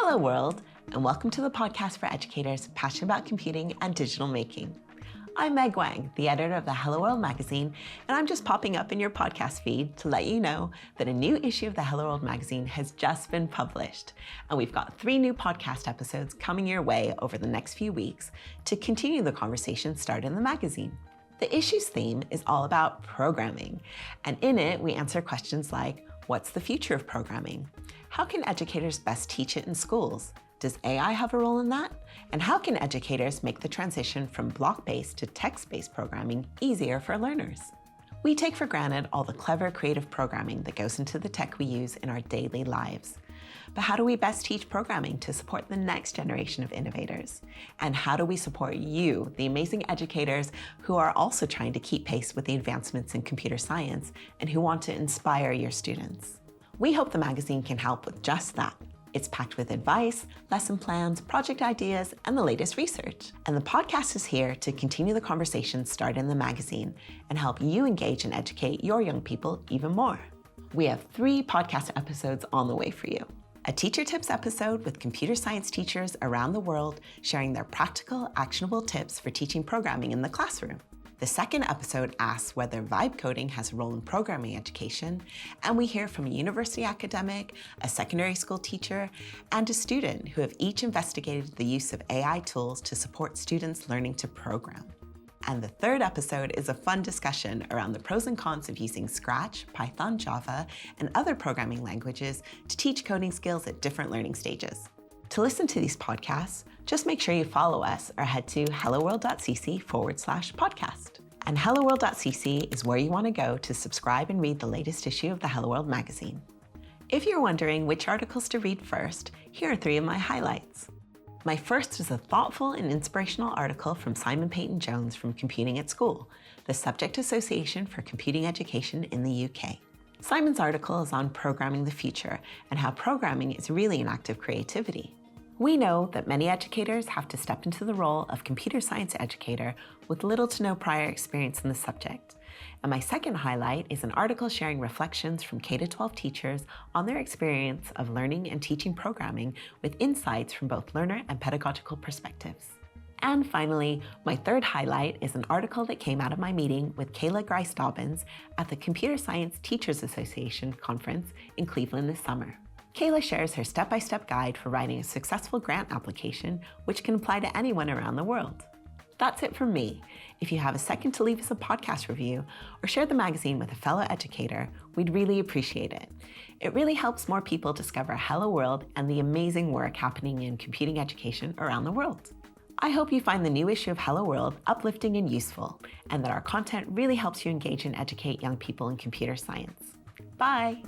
Hello world, and welcome to the podcast for educators passionate about computing and digital making. I'm Meg Wang, the editor of the Hello World magazine, and I'm just popping up in your podcast feed to let you know that a new issue of the Hello World magazine has just been published, and we've got 3 new podcast episodes coming your way over the next few weeks to continue the conversation started in the magazine. The issue's theme is all about programming, and in it we answer questions like, what's the future of programming? How can educators best teach it in schools? Does AI have a role in that? And how can educators make the transition from block-based to text-based programming easier for learners? We take for granted all the clever, creative programming that goes into the tech we use in our daily lives. But how do we best teach programming to support the next generation of innovators? And how do we support you, the amazing educators who are also trying to keep pace with the advancements in computer science and who want to inspire your students? We hope the magazine can help with just that. It's packed with advice, lesson plans, project ideas, and the latest research. And the podcast is here to continue the conversation started in the magazine and help you engage and educate your young people even more. We have 3 podcast episodes on the way for you. A teacher tips episode with computer science teachers around the world sharing their practical, actionable tips for teaching programming in the classroom. The second episode asks whether vibe coding has a role in programming education, and we hear from a university academic, a secondary school teacher, and a student who have each investigated the use of AI tools to support students learning to program. And the third episode is a fun discussion around the pros and cons of using Scratch, Python, Java, and other programming languages to teach coding skills at different learning stages. To listen to these podcasts, just make sure you follow us or head to helloworld.cc/podcast. And helloworld.cc is where you want to go to subscribe and read the latest issue of the Hello World magazine. If you're wondering which articles to read first, here are 3 of my highlights. My first is a thoughtful and inspirational article from Simon Peyton-Jones from Computing at School, the Subject Association for Computing Education in the UK. Simon's article is on programming the future and how programming is really an act of creativity. We know that many educators have to step into the role of computer science educator with little to no prior experience in the subject. And my second highlight is an article sharing reflections from K-12 teachers on their experience of learning and teaching programming with insights from both learner and pedagogical perspectives. And finally, my third highlight is an article that came out of my meeting with Kayla Grice-Dobbins at the Computer Science Teachers Association conference in Cleveland this summer. Kayla shares her step-by-step guide for writing a successful grant application, which can apply to anyone around the world. That's it from me. If you have a second to leave us a podcast review or share the magazine with a fellow educator, we'd really appreciate it. It really helps more people discover Hello World and the amazing work happening in computing education around the world. I hope you find the new issue of Hello World uplifting and useful, and that our content really helps you engage and educate young people in computer science. Bye!